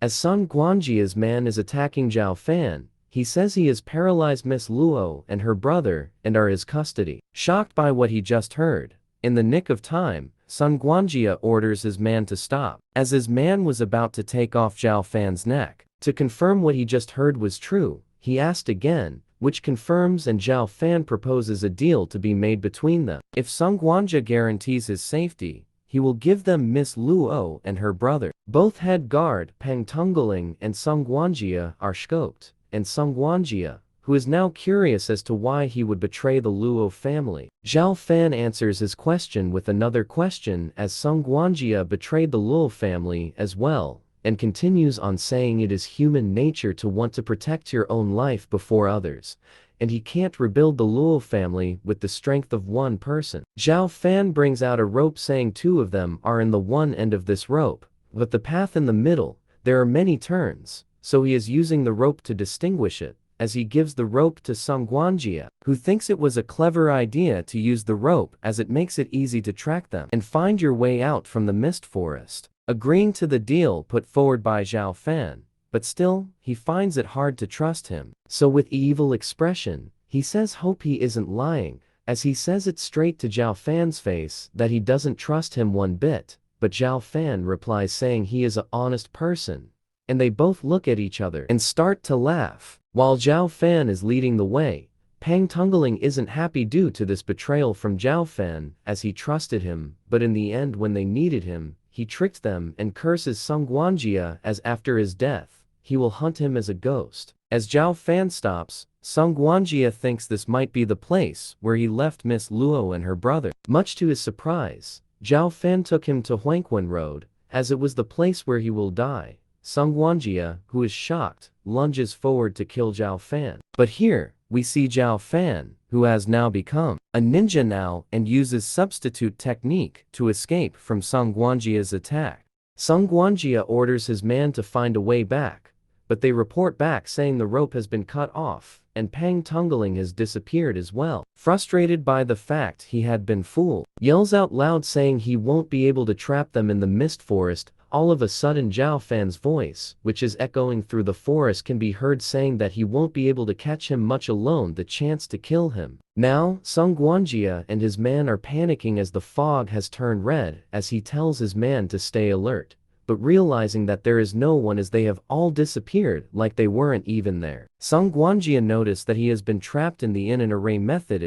As Sun Guangjia's man is attacking Zhuo Fan, he says he has paralyzed Miss Luo and her brother and are his custody. Shocked by what he just heard, in the nick of time, Sun Guangjia orders his man to stop. As his man was about to take off Zhuo Fan's neck, to confirm what he just heard was true, he asked again, which confirms, and Zhuo Fan proposes a deal to be made between them. If Sun Guangjia guarantees his safety, he will give them Miss Luo and her brother. Both head guard Peng Tungling and Sun Guangjia are scoped, and Sun Guangjia, who is now curious as to why he would betray the Luo family. Zhuo Fan answers his question with another question, as Sun Guangjia betrayed the Luo family as well, and continues on saying it is human nature to want to protect your own life before others, and he can't rebuild the Luo family with the strength of one person. Zhuo Fan brings out a rope saying two of them are in the one end of this rope, but the path in the middle, there are many turns, so he is using the rope to distinguish it, as he gives the rope to Sun Guangjia, who thinks it was a clever idea to use the rope as it makes it easy to track them and find your way out from the mist forest. Agreeing to the deal put forward by Zhuo Fan, but still, he finds it hard to trust him. So with evil expression, he says hope he isn't lying, as he says it straight to Zhuo Fan's face that he doesn't trust him one bit, but Zhuo Fan replies saying he is an honest person, and they both look at each other and start to laugh. While Zhuo Fan is leading the way, Peng Tungling isn't happy due to this betrayal from Zhuo Fan, as he trusted him, but in the end when they needed him, he tricked them and curses Sun Guangjia, as after his death, he will hunt him as a ghost. As Zhuo Fan stops, Sun Guangjia thinks this might be the place where he left Miss Luo and her brother. Much to his surprise, Zhuo Fan took him to Huangquan Road, as it was the place where he will die. Sun Guangjia, who is shocked, lunges forward to kill Zhuo Fan. But here, we see Zhuo Fan, who has now become a ninja now and uses substitute technique to escape from Sun Guangjia's attack. Sun Guangjia orders his man to find a way back, but they report back saying the rope has been cut off, and Peng Tungling has disappeared as well. Frustrated by the fact he had been fooled, yells out loud saying he won't be able to trap them in the mist forest. All of a sudden Zhuo Fan's voice, which is echoing through the forest, can be heard saying that he won't be able to catch him, much alone the chance to kill him. Now, Sun Guangjia and his man are panicking as the fog has turned red, as he tells his man to stay alert, but realizing that there is no one as they have all disappeared like they weren't even there. Sun Guangjia noticed that he has been trapped in the in array method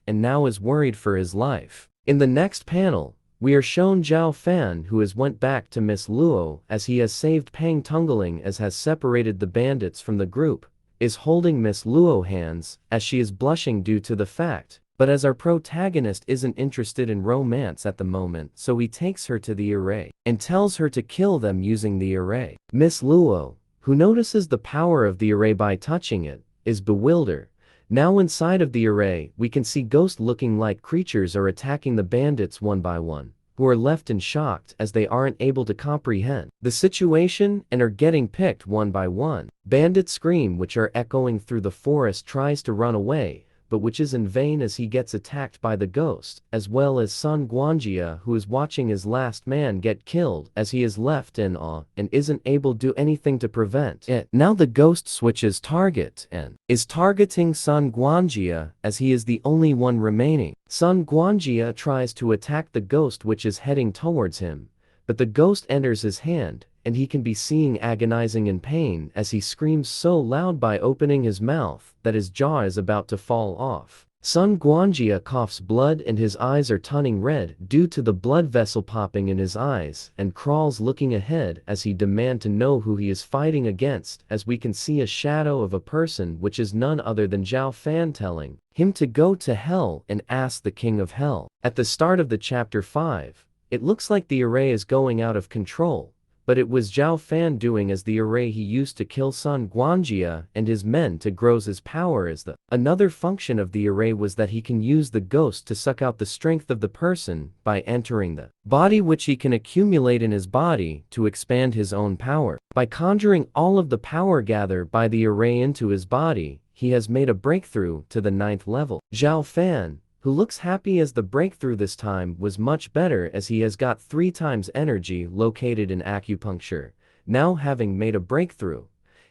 and now is worried for his life. In the next panel, we are shown Zhuo Fan, who has went back to Miss Luo as he has saved Peng Tungling, as has separated the bandits from the group, is holding Miss Luo hands as she is blushing due to the fact, but as our protagonist isn't interested in romance at the moment, so he takes her to the array and tells her to kill them using the array. Miss Luo, who notices the power of the array by touching it, is bewildered. Now inside of the array, we can see ghost-looking like creatures are attacking the bandits one by one, who are left in shock as they aren't able to comprehend the situation and are getting picked one by one. Bandits scream, which are echoing through the forest, tries to run away, but which is in vain as he gets attacked by the ghost, as well as Sun Guangjia, who is watching his last man get killed as he is left in awe and isn't able to do anything to prevent it. Now the ghost switches target and is targeting Sun Guangjia, as he is the only one remaining. Sun Guangjia tries to attack the ghost, which is heading towards him, but the ghost enters his hand, and he can be seen agonizing in pain as he screams so loud by opening his mouth that his jaw is about to fall off. Sun Guangjia coughs blood and his eyes are turning red due to the blood vessel popping in his eyes, and crawls looking ahead as he demands to know who he is fighting against, as we can see a shadow of a person, which is none other than Zhuo Fan, telling him to go to hell and ask the king of hell. At the start of the chapter 5, it looks like the array is going out of control, but it was Zhuo Fan doing as the array he used to kill Sun Guangjia and his men to grow his power as the. Another function of the array was that he can use the ghost to suck out the strength of the person by entering the body, which he can accumulate in his body to expand his own power. By conjuring all of the power gathered by the array into his body, he has made a breakthrough to the 9th level. Zhuo Fan, who looks happy as the breakthrough this time was much better, as he has got 3 times energy located in acupuncture, Now having made a breakthrough,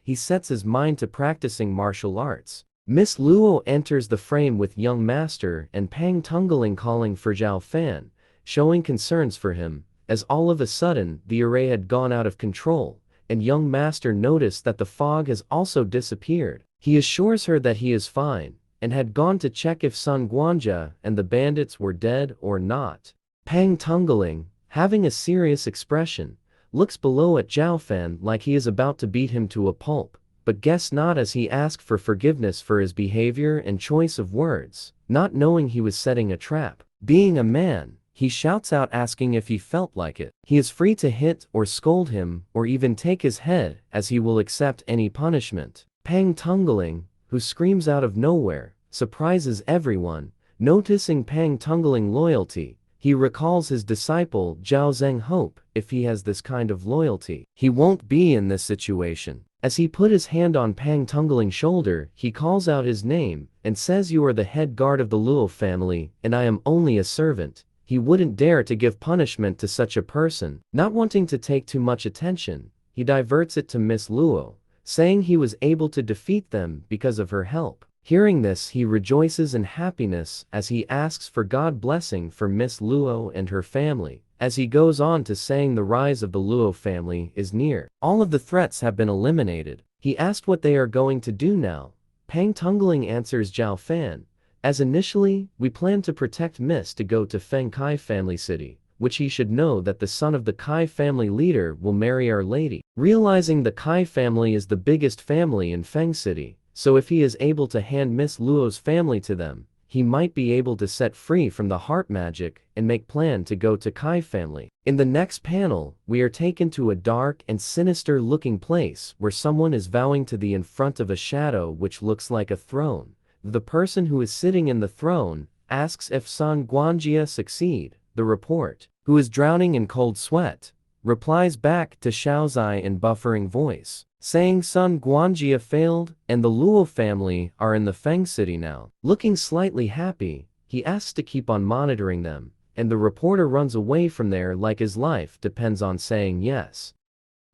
he sets his mind to practicing martial arts. Miss Luo enters the frame with young master and Pang Tungling calling for Zhuo Fan, showing concerns for him, as all of a sudden the array had gone out of control, and young master noticed that the fog has also disappeared. He assures her that he is fine, and had gone to check if Sun Guanja and the bandits were dead or not. Pang Tungling, having a serious expression, looks below at Zhuo Fan like he is about to beat him to a pulp, but guess not, as he asked for forgiveness for his behavior and choice of words, not knowing he was setting a trap. Being a man, he shouts out asking if he felt like it. He is free to hit or scold him or even take his head, as he will accept any punishment. Pang Tungling, who screams out of nowhere, surprises everyone. Noticing Pang Tungling loyalty, he recalls his disciple Zhao Zheng. Hope if he has this kind of loyalty, he won't be in this situation. As he put his hand on Pang Tungling's shoulder, he calls out his name and says, "You are the head guard of the Luo family, and I am only a servant." He wouldn't dare to give punishment to such a person. Not wanting to take too much attention, he diverts it to Miss Luo, saying he was able to defeat them because of her help. Hearing this, he rejoices in happiness as he asks for God blessing for Miss Luo and her family. As he goes on to saying the rise of the Luo family is near. All of the threats have been eliminated. He asked what they are going to do now. Pang Tungling answers Zhuo Fan, as initially, we plan to protect Miss to go to Feng Kai family city, which he should know that the son of the Kai family leader will marry Our Lady. Realizing the Kai family is the biggest family in Feng City, so if he is able to hand Miss Luo's family to them, he might be able to set free from the heart magic and make plan to go to Kai family. In the next panel, we are taken to a dark and sinister looking place where someone is vowing to the in front of a shadow which looks like a throne. The person who is sitting in the throne asks if Sun Guanjia succeed. The report, who is drowning in cold sweat, replies back to Xiaozai in buffering voice, saying Sun Guanjia failed and the Luo family are in the Feng City now. Looking slightly happy, he asks to keep on monitoring them, and the reporter runs away from there like his life depends on saying yes.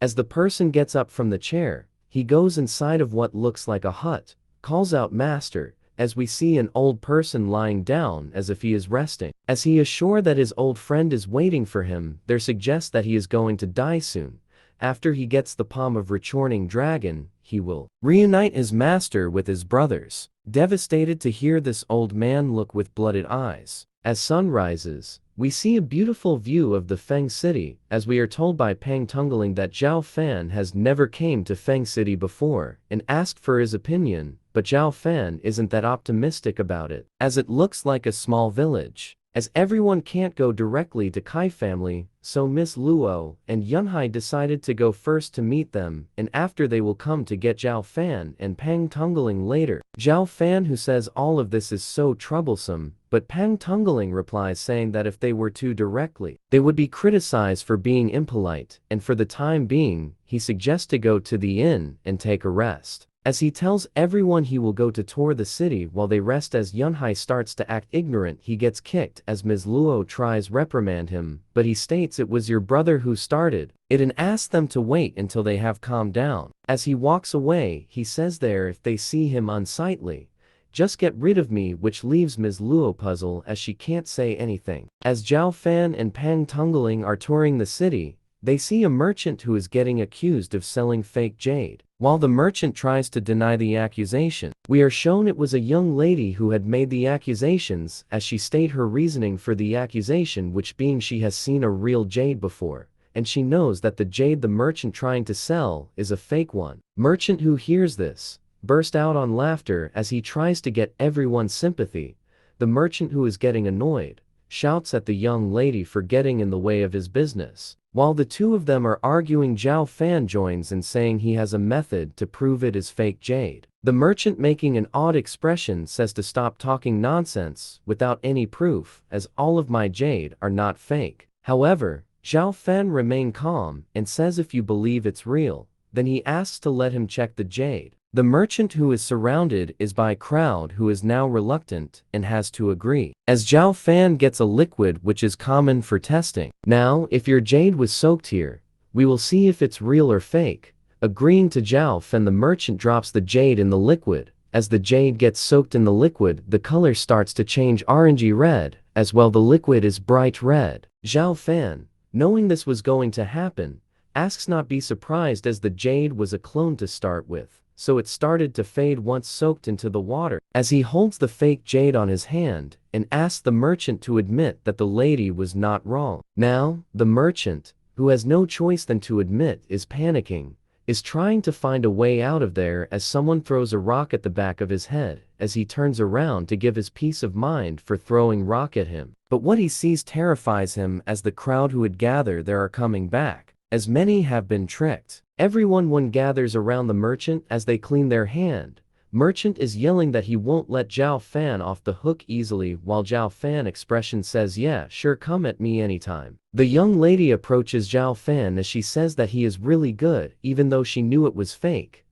As the person gets up from the chair, he goes inside of what looks like a hut, calls out Master, as we see an old person lying down as if he is resting. As he is sure that his old friend is waiting for him, there suggests that he is going to die soon. After he gets the palm of returning dragon, he will reunite his master with his brothers. Devastated to hear this, old man look with blooded eyes. As sun rises, we see a beautiful view of the Feng City, as we are told by Pang Tungling that Zhuo Fan has never came to Feng City before, and asked for his opinion, but Zhuo Fan isn't that optimistic about it, as it looks like a small village. As everyone can't go directly to Kai family, so Miss Luo and Yunhai decided to go first to meet them, and after they will come to get Zhuo Fan and Pang Tungling later. Zhuo Fan, who says all of this is so troublesome, but Pang Tungling replies saying that if they were to directly, they would be criticized for being impolite, and for the time being, he suggests to go to the inn and take a rest. As he tells everyone he will go to tour the city while they rest. As Yunhai starts to act ignorant, he gets kicked as Ms. Luo tries reprimand him, but he states it was your brother who started it and asks them to wait until they have calmed down. As he walks away, he says there if they see him unsightly, just get rid of me, which leaves Ms. Luo puzzled as she can't say anything. As Zhuo Fan and Pang Tungling are touring the city, they see a merchant who is getting accused of selling fake jade. While the merchant tries to deny the accusation, we are shown it was a young lady who had made the accusations, as she stated her reasoning for the accusation, which being she has seen a real jade before, and she knows that the jade the merchant trying to sell is a fake one. Merchant who hears this burst out on laughter as he tries to get everyone's sympathy. The merchant, who is getting annoyed, shouts at the young lady for getting in the way of his business. While the two of them are arguing, Zhuo Fan joins in saying he has a method to prove it is fake jade. The merchant, making an odd expression, says to stop talking nonsense without any proof, as all of my jade are not fake. However, Zhuo Fan remains calm and says if you believe it's real, then he asks to let him check the jade. The merchant, who is surrounded is by a crowd who is now reluctant and has to agree, as Zhuo Fan gets a liquid which is common for testing. Now, if your jade was soaked here, We will see if it's real or fake. Agreeing to Zhuo Fan, the merchant drops the jade in the liquid. As the jade gets soaked in the liquid, the color starts to change orangey red, as well the liquid is bright red. Zhuo Fan, knowing this was going to happen, asks not be surprised as the jade was a clone to start with, so it started to fade once soaked into the water. As he holds the fake jade on his hand, and asks the merchant to admit that the lady was not wrong. Now, the merchant, who has no choice than to admit, is panicking, is trying to find a way out of there as someone throws a rock at the back of his head, as he turns around to give his peace of mind for throwing rock at him. But what he sees terrifies him as the crowd who had gathered there are coming back, as many have been tricked. Everyone gathers around the merchant as they clean their hand. Merchant is yelling that he won't let Zhuo Fan off the hook easily, while Zhuo Fan expression says, yeah, sure, come at me anytime. The young lady approaches Zhuo Fan as she says that he is really good, even though she knew it was fake.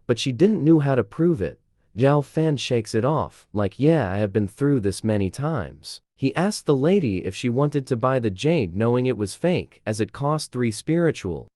But she didn't know how to prove it. Zhuo Fan shakes it off, like, yeah, I have been through this many times. He asked the lady if she wanted to buy the jade knowing it was fake, as it cost 3 spiritual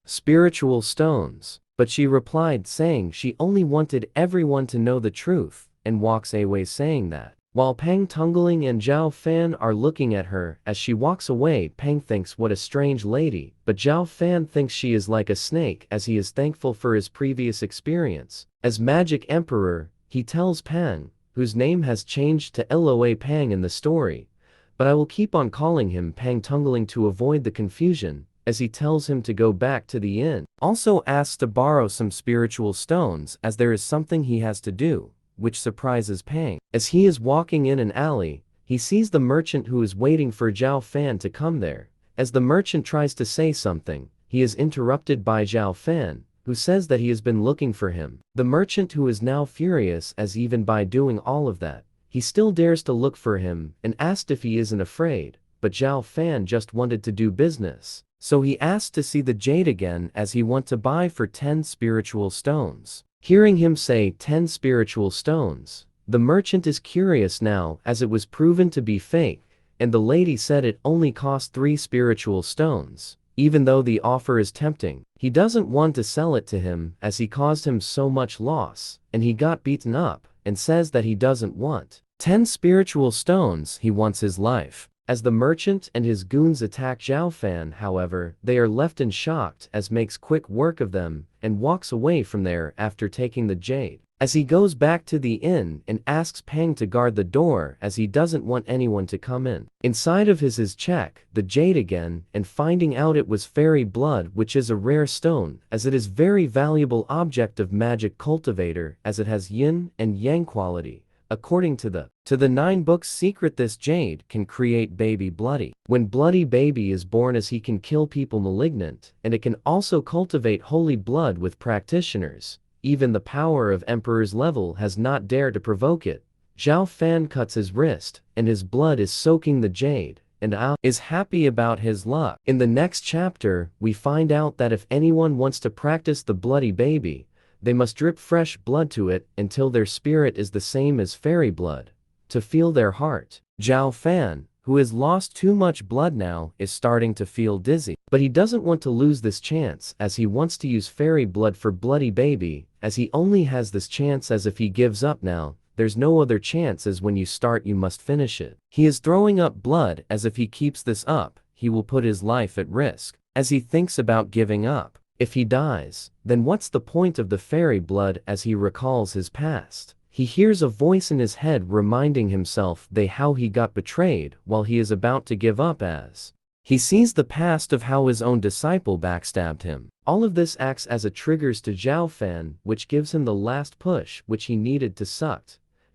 stones. But she replied saying she only wanted everyone to know the truth, and walks away saying that. While Pang Tungling and Zhuo Fan are looking at her as she walks away, Pang thinks what a strange lady, but Zhuo Fan thinks she is like a snake as he is thankful for his previous experience. As Magic Emperor, he tells Pang, whose name has changed to Loa Pang in the story, but I will keep on calling him Pang Tungling to avoid the confusion, as he tells him to go back to the inn. Also asks to borrow some spiritual stones as there is something he has to do, which surprises Pang. As he is walking in an alley, he sees the merchant who is waiting for Zhuo Fan to come there. As the merchant tries to say something, he is interrupted by Zhuo Fan, who says that he has been looking for him. The merchant, who is now furious as even by doing all of that, he still dares to look for him and asked if he isn't afraid, but Zhuo Fan just wanted to do business. So he asked to see the jade again as he want to buy for 10 spiritual stones. Hearing him say 10 spiritual stones, the merchant is curious now as it was proven to be fake, and the lady said it only cost 3 spiritual stones. Even though the offer is tempting, he doesn't want to sell it to him as he caused him so much loss, and he got beaten up, and says that he doesn't want 10 spiritual stones, he wants his life. As the merchant and his goons attack Zhuo Fan, however, they are left in shock as makes quick work of them and walks away from there after taking the jade. As he goes back to the inn and asks Pang to guard the door as he doesn't want anyone to come in. Inside of his check the jade again and finding out it was fairy blood, which is a rare stone as it is very valuable object of magic cultivator as it has yin and yang quality. According to the 9 books secret, this jade can create baby bloody. When bloody baby is born, as he can kill people malignant, and it can also cultivate holy blood with practitioners. Even the power of emperor's level has not dared to provoke it. Zhuo Fan cuts his wrist, and his blood is soaking the jade, and Ao is happy about his luck. In the next chapter, we find out that if anyone wants to practice the bloody baby, they must drip fresh blood to it until their spirit is the same as fairy blood, to feel their heart. Zhuo Fan, who has lost too much blood now, is starting to feel dizzy. But he doesn't want to lose this chance as he wants to use fairy blood for bloody baby, as he only has this chance, as if he gives up now, there's no other chance, as when you start you must finish it. He is throwing up blood as if he keeps this up, he will put his life at risk. As he thinks about giving up, if he dies, then what's the point of the fairy blood? As he recalls his past, he hears a voice in his head reminding himself how he got betrayed while he is about to give up, as he sees the past of how his own disciple backstabbed him. All of this acts as a triggers to Zhuo Fan, which gives him the last push which he needed to suck.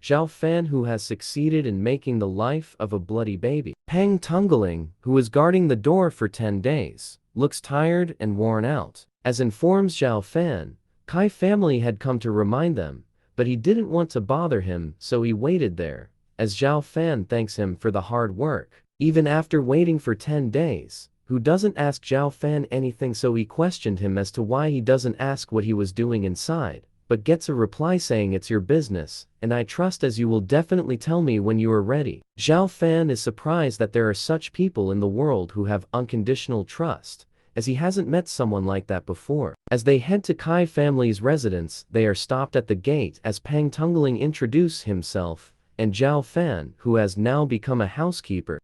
Zhuo Fan, who has succeeded in making the life of a bloody baby. Pang Tungling, who was guarding the door for 10 days, looks tired and worn out. As informs Zhuo Fan, Kai family had come to remind them, but he didn't want to bother him, so he waited there. As Zhuo Fan thanks him for the hard work, even after waiting for 10 days, who doesn't ask Zhuo Fan anything, so he questioned him as to why he doesn't ask what he was doing inside, but gets a reply saying it's your business, and I trust as you will definitely tell me when you are ready. Zhuo Fan is surprised that there are such people in the world who have unconditional trust, as he hasn't met someone like that before. As they head to Kai family's residence, they are stopped at the gate as Pang Tungling introduces himself, and Zhuo Fan, who has now become a housekeeper.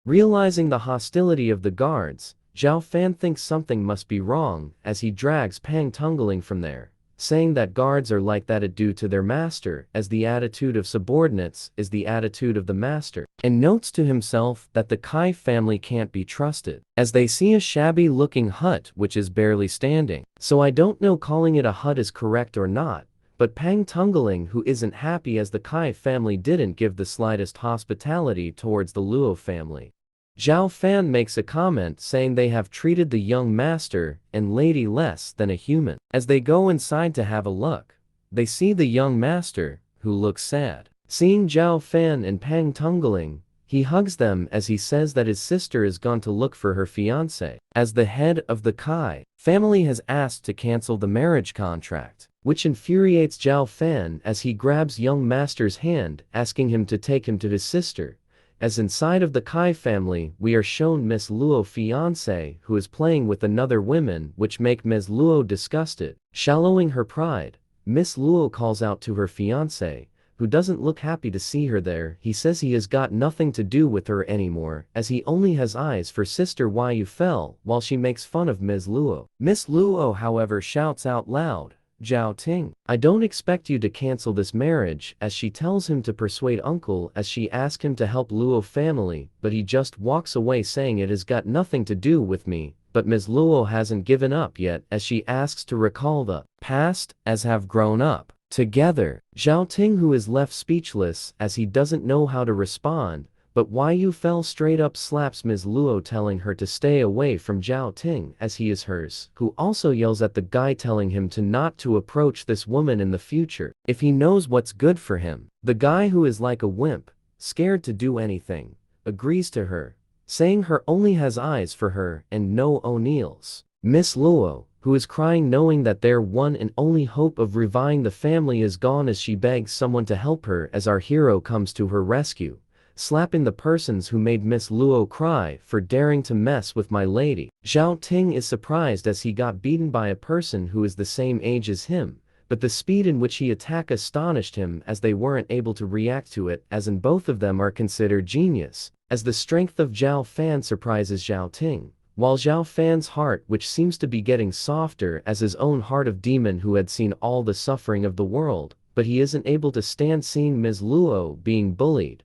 Realizing the hostility of the guards, Zhuo Fan thinks something must be wrong as he drags Pang Tungling from there, saying that guards are like that due to their master, as the attitude of subordinates is the attitude of the master, and notes to himself that the Kai family can't be trusted, as they see a shabby-looking hut which is barely standing. So I don't know calling it a hut is correct or not, but Pang Tungling, who isn't happy as the Kai family didn't give the slightest hospitality towards the Luo family. Zhuo Fan makes a comment saying they have treated the young master and lady less than a human. As they go inside to have a look, they see the young master, who looks sad. Seeing Zhuo Fan and Pang Tungling, he hugs them as he says that his sister is gone to look for her fiancé, as the head of the Kai family has asked to cancel the marriage contract, which infuriates Zhuo Fan as he grabs young master's hand, asking him to take him to his sister. As inside of the Kai family, we are shown Miss Luo fiancé who is playing with another woman, which make Ms. Luo disgusted. Shallowing her pride, Miss Luo calls out to her fiancé, who doesn't look happy to see her there. He says he has got nothing to do with her anymore, as he only has eyes for sister Yifan, while she makes fun of Ms. Luo. Miss Luo, however, shouts out loud, "Zhao Ting, I don't expect you to cancel this marriage," as she tells him to persuade uncle as she asks him to help Luo family, but he just walks away saying it has got nothing to do with me. But Ms. Luo hasn't given up yet as she asks to recall the past as have grown up together. Zhao Ting, who is left speechless as he doesn't know how to respond, but Yu fell straight up slaps Ms. Luo, telling her to stay away from Zhao Ting as he is hers, who also yells at the guy telling him to not to approach this woman in the future if he knows what's good for him. The guy, who is like a wimp, scared to do anything, agrees to her, saying her only has eyes for her and no O'Neills. Miss Luo, who is crying knowing that their one and only hope of reviving the family is gone, as she begs someone to help her as our hero comes to her rescue, slapping the persons who made Miss Luo cry for daring to mess with my lady. Zhao Ting is surprised as he got beaten by a person who is the same age as him, but the speed in which he attacked astonished him as they weren't able to react to it, as in both of them are considered genius, as the strength of Zhuo Fan surprises Zhao Ting, while Zhao Fan's heart, which seems to be getting softer as his own heart of demon who had seen all the suffering of the world, but he isn't able to stand seeing Ms. Luo being bullied.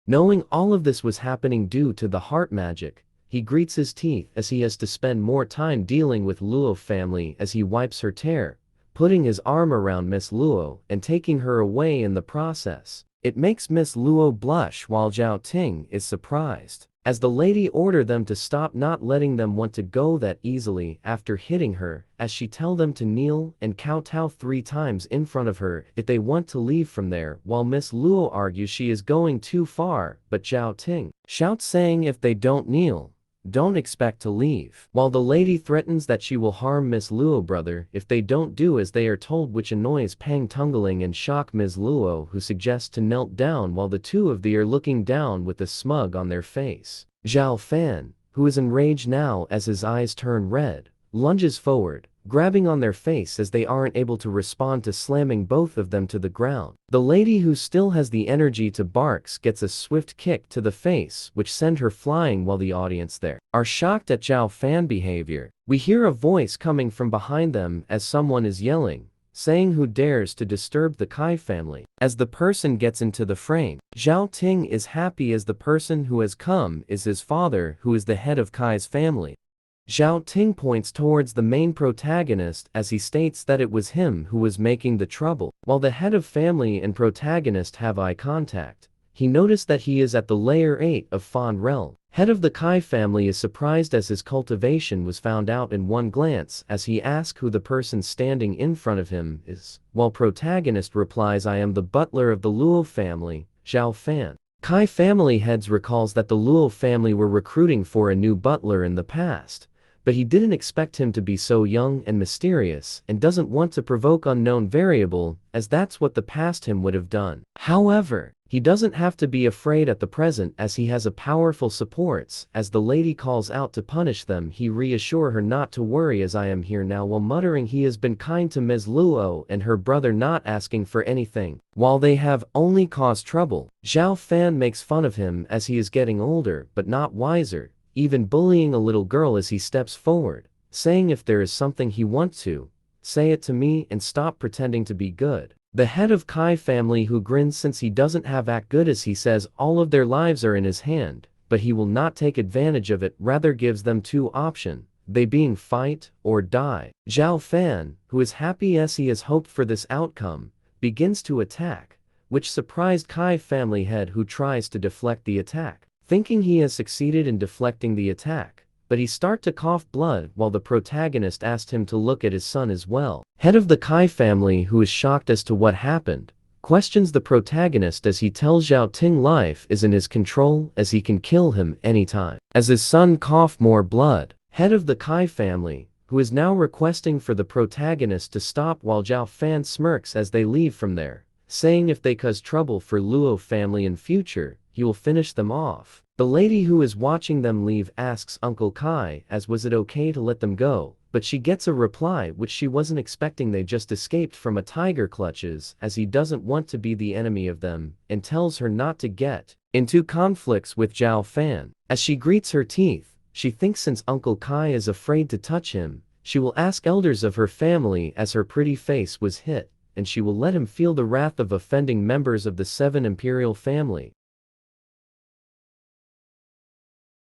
Knowing all of this was happening due to the heart magic, he grits his teeth as he has to spend more time dealing with Luo family as he wipes her tear, putting his arm around Miss Luo and taking her away in the process. It makes Miss Luo blush while Zhao Ting is surprised, as the lady ordered them to stop, not letting them want to go that easily after hitting her, as she tell them to kneel and kowtow 3 times in front of her if they want to leave from there, while Miss Luo argues she is going too far, but Zhao Ting shouts saying if they don't kneel, don't expect to leave, while the lady threatens that she will harm Miss Luo brother if they don't do as they are told, which annoys Pang Tungling and shock Ms. Luo, who suggests to knelt down while the two of them are looking down with a smug on their face. Zhao Fan, who is enraged now as his eyes turn red, lunges forward, grabbing on their face as they aren't able to respond to slamming both of them to the ground. The lady, who still has the energy to barks, gets a swift kick to the face which send her flying, while the audience there are shocked at Zhao Fan behavior. We hear a voice coming from behind them as someone is yelling, saying who dares to disturb the Kai family. As the person gets into the frame, Zhao Ting is happy as the person who has come is his father, who is the head of Kai's family. Zhao Ting points towards the main protagonist as he states that it was him who was making the trouble. While the head of family and protagonist have eye contact, he noticed that he is at the layer 8 of Fan realm. Head of the Kai family is surprised as his cultivation was found out in one glance as he asks who the person standing in front of him is, while protagonist replies, "I am the butler of the Luo family, Zhuo Fan." Kai family heads recalls that the Luo family were recruiting for a new butler in the past, but he didn't expect him to be so young and mysterious and doesn't want to provoke unknown variable, as that's what the past him would have done. However, He doesn't have to be afraid at the present as he has a powerful supports. As the lady calls out to punish them, he reassure her not to worry as I am here now, while muttering he has been kind to Ms. Luo and her brother, not asking for anything, while they have only caused trouble. Zhuo Fan makes fun of him as he is getting older but not wiser, even bullying a little girl as he steps forward, saying if there is something he wants to, say it to me and stop pretending to be good. The head of Kai family who grins since he doesn't have act good as he says all of their lives are in his hand, but he will not take advantage of it, rather gives them two options, they being fight or die. Zhuo Fan, who is happy as he has hoped for this outcome, begins to attack, which surprised Kai family head who tries to deflect the attack, thinking he has succeeded in deflecting the attack. But he start to cough blood while the protagonist asked him to look at his son as well. Head of the Kai family, who is shocked as to what happened, questions the protagonist as he tells Zhao Ting life is in his control as he can kill him anytime. As his son coughed more blood, head of the Kai family, who is now requesting for the protagonist to stop, while Zhao Fan smirks as they leave from there, saying if they cause trouble for Luo family in future, he will finish them off. The lady who is watching them leave asks Uncle Kai as was it okay to let them go, but she gets a reply which she wasn't expecting. They just escaped from a tiger clutches as he doesn't want to be the enemy of them, and tells her not to get into conflicts with Zhuo Fan. As she greets her teeth, she thinks since Uncle Kai is afraid to touch him, she will ask elders of her family as her pretty face was hit, and she will let him feel the wrath of offending members of the 7 imperial family.